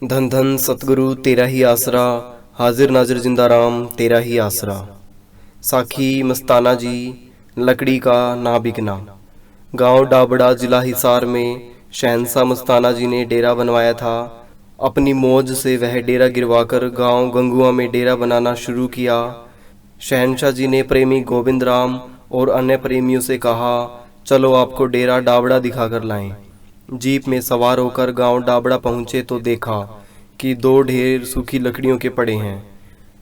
धन धन सतगुरु तेरा ही आसरा, हाजिर नाजिर जिंदा राम तेरा ही आसरा। साखी मस्ताना जी, लकड़ी का ना बिकना। गांव डाबड़ा जिला हिसार में शहंशाह मस्ताना जी ने डेरा बनवाया था। अपनी मौज से वह डेरा गिरवाकर गांव गंगुआ में डेरा बनाना शुरू किया। शहंशाह जी ने प्रेमी गोविंद राम और अन्य प्रेमियों से कहा, चलो आपको डेरा डाबड़ा दिखाकर लाएं। जीप में सवार होकर गांव डाबड़ा पहुंचे तो देखा कि दो ढेर सूखी लकड़ियों के पड़े हैं।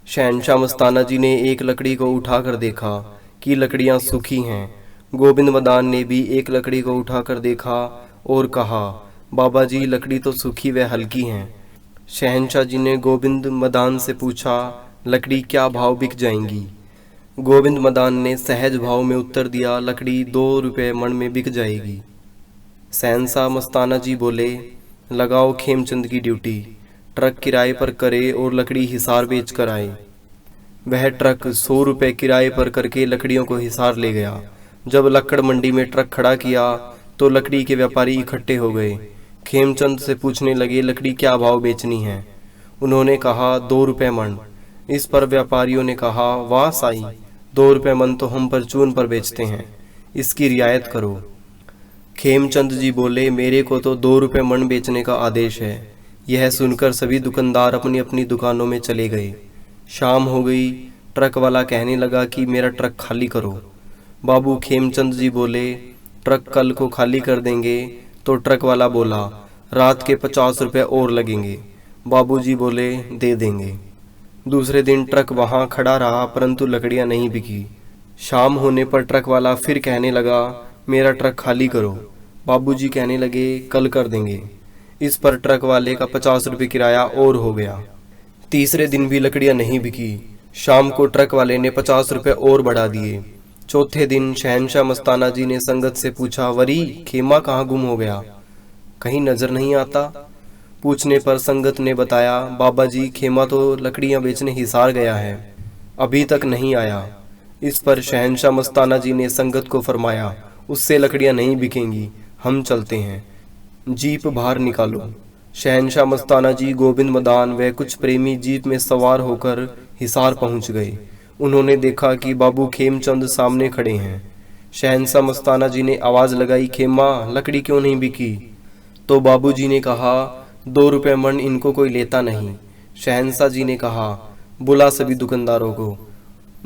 शहंशाह मस्ताना जी ने एक लकड़ी को उठाकर देखा कि लकड़ियां सूखी हैं। गोविंद मदान ने भी एक लकड़ी को उठाकर देखा और कहा, बाबा जी लकड़ी तो सूखी व हल्की हैं। शहंशाह जी ने गोविंद मदान से पूछा, लकड़ी क्या भाव बिक जाएंगी? गोविंद मदान ने सहज भाव में उत्तर दिया, लकड़ी 2 रुपये मन में बिक जाएगी। शहंशाह मस्ताना जी बोले, लगाओ खेमचंद की ड्यूटी, ट्रक किराए पर करे और लकड़ी हिसार बेच कर आए। वह ट्रक 100 रुपये किराए पर करके लकड़ियों को हिसार ले गया। जब लक्कड़ मंडी में ट्रक खड़ा किया तो लकड़ी के व्यापारी इकट्ठे हो गए। खेमचंद से पूछने लगे, लकड़ी क्या भाव बेचनी है? उन्होंने कहा 2 रुपये मन। इस पर व्यापारियों ने कहा, वाह साई, 2 रुपये मन तो हम परचून पर बेचते हैं, इसकी रियायत करो। खेमचंद जी बोले, मेरे को तो 2 रुपये मन बेचने का आदेश है। यह सुनकर सभी दुकानदार अपनी अपनी दुकानों में चले गए। शाम हो गई। ट्रक वाला कहने लगा कि मेरा ट्रक खाली करो। बाबू खेमचंद जी बोले, ट्रक कल को खाली कर देंगे। तो ट्रक वाला बोला, रात के 50 रुपये और लगेंगे। बाबूजी बोले, दे देंगे। दूसरे दिन ट्रक वहां खड़ा रहा परंतु लकड़ियां नहीं बिकी। शाम होने पर ट्रक वाला फिर कहने लगा, मेरा ट्रक खाली करो। बाबूजी कहने लगे, कल कर देंगे। इस पर ट्रक वाले का 50 रुपये किराया और हो गया। तीसरे दिन भी लकड़ियां नहीं बिकी। शाम को ट्रक वाले ने 50 रुपये और बढ़ा दिए। चौथे दिन शहंशाह मस्ताना जी ने संगत से पूछा, वरी खेमा कहाँ गुम हो गया, कहीं नजर नहीं आता? पूछने पर संगत ने बताया, बाबा जी खेमा तो लकड़ियां बेचने हिसार गया है, अभी तक नहीं आया। इस पर शहंशाह मस्ताना जी ने संगत को फरमाया, उससे लकड़ियां नहीं बिकेंगी, हम चलते हैं, जीप बाहर निकालो। शहंशाह मस्ताना जी, गोविंद मदान व कुछ प्रेमी जीप में सवार होकर हिसार पहुंच गए। उन्होंने देखा कि बाबू खेमचंद सामने खड़े हैं। शहंशाह मस्ताना जी ने आवाज लगाई, खेमा लकड़ी क्यों नहीं बिकी? तो बाबूजी ने कहा, 2 रुपये मन इनको कोई लेता नहीं। शहंशाह जी ने कहा, बुला सभी दुकानदारों को।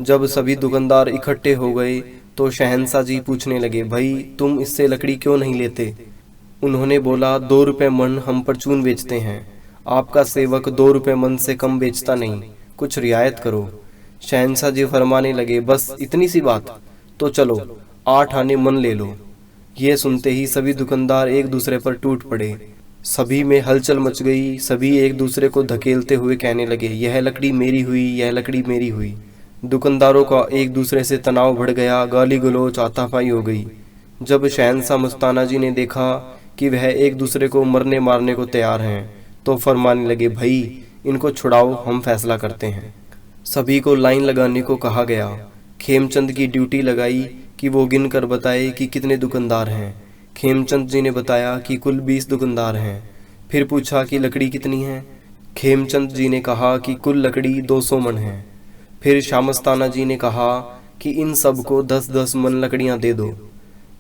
जब सभी दुकानदार इकट्ठे हो गए तो शहंशाह जी पूछने लगे, भाई तुम इससे लकड़ी क्यों नहीं लेते? उन्होंने बोला, 2 रुपये मन हम परचून बेचते हैं, आपका सेवक 2 रुपये मन से कम बेचता नहीं, कुछ रियायत करो। शहंशाह जी फरमाने लगे, बस इतनी सी बात, तो चलो 8 आने मन ले लो। ये सुनते ही सभी दुकानदार एक दूसरे पर टूट पड़े। सभी में हलचल मच गई। सभी एक दूसरे को धकेलते हुए कहने लगे, यह लकड़ी मेरी हुई, यह लकड़ी मेरी हुई। दुकानदारों का एक दूसरे से तनाव बढ़ गया, गाली गलौज हाथापाई हो गई। जब शहंशाह मस्ताना जी ने देखा कि वह एक दूसरे को मरने मारने को तैयार हैं तो फरमाने लगे, भाई इनको छुड़ाओ, हम फैसला करते हैं। सभी को लाइन लगाने को कहा गया। खेमचंद की ड्यूटी लगाई कि वो गिन कर बताए कि कितने दुकानदार हैं। खेमचंद जी ने बताया कि कुल 20 दुकानदार हैं। फिर पूछा कि लकड़ी कितनी है? खेमचंद जी ने कहा कि कुल लकड़ी 200 मन है। फिर शाह मस्ताना जी ने कहा कि इन सब को 10-10 मन लकड़ियां दे दो।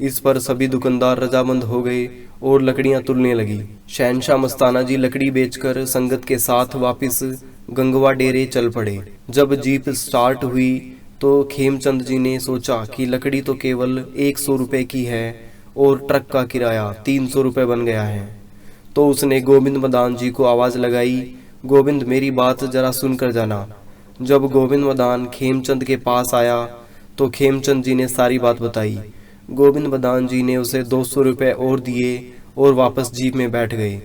इस पर सभी दुकानदार रजामंद हो गए और लकड़ियां तुलने लगी। शहंशाह मस्ताना जी लकड़ी बेचकर संगत के साथ वापस गंगवा डेरे चल पड़े। जब जीप स्टार्ट हुई तो खेमचंद जी ने सोचा कि लकड़ी तो केवल 100 रुपये की है और ट्रक का किराया 300 रुपये बन गया है। तो उसने गोविंद मदान जी को आवाज लगाई, गोविंद मेरी बात जरा सुन कर जाना। जब गोविंद मदान खेमचंद के पास आया तो खेमचंद जी ने सारी बात बताई। गोविंद मदान जी ने उसे 200 रुपये और दिए और वापस जीप में बैठ गए।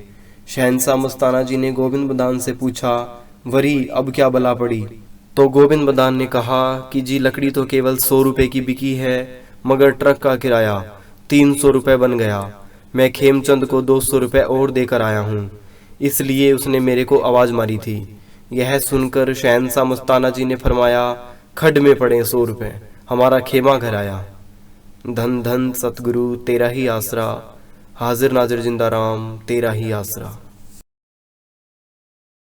शहंशाह मस्ताना जी ने गोविंद मदान से पूछा, वरी अब क्या बला पड़ी? तो गोविंद मदान ने कहा कि जी लकड़ी तो केवल 100 रुपये की बिकी है, मगर ट्रक का किराया 300 रुपये बन गया। मैं खेमचंद को 200 रुपये और देकर आया हूँ, इसलिए उसने मेरे को आवाज़ मारी थी। यह सुनकर शहंशाह मस्ताना जी ने फरमाया, खड्ड में पड़े 100 रुपये, हमारा खेमा घर आया। धन धन सतगुरु तेरा ही आसरा, हाजिर नाजिर जिंदा राम तेरा ही आसरा।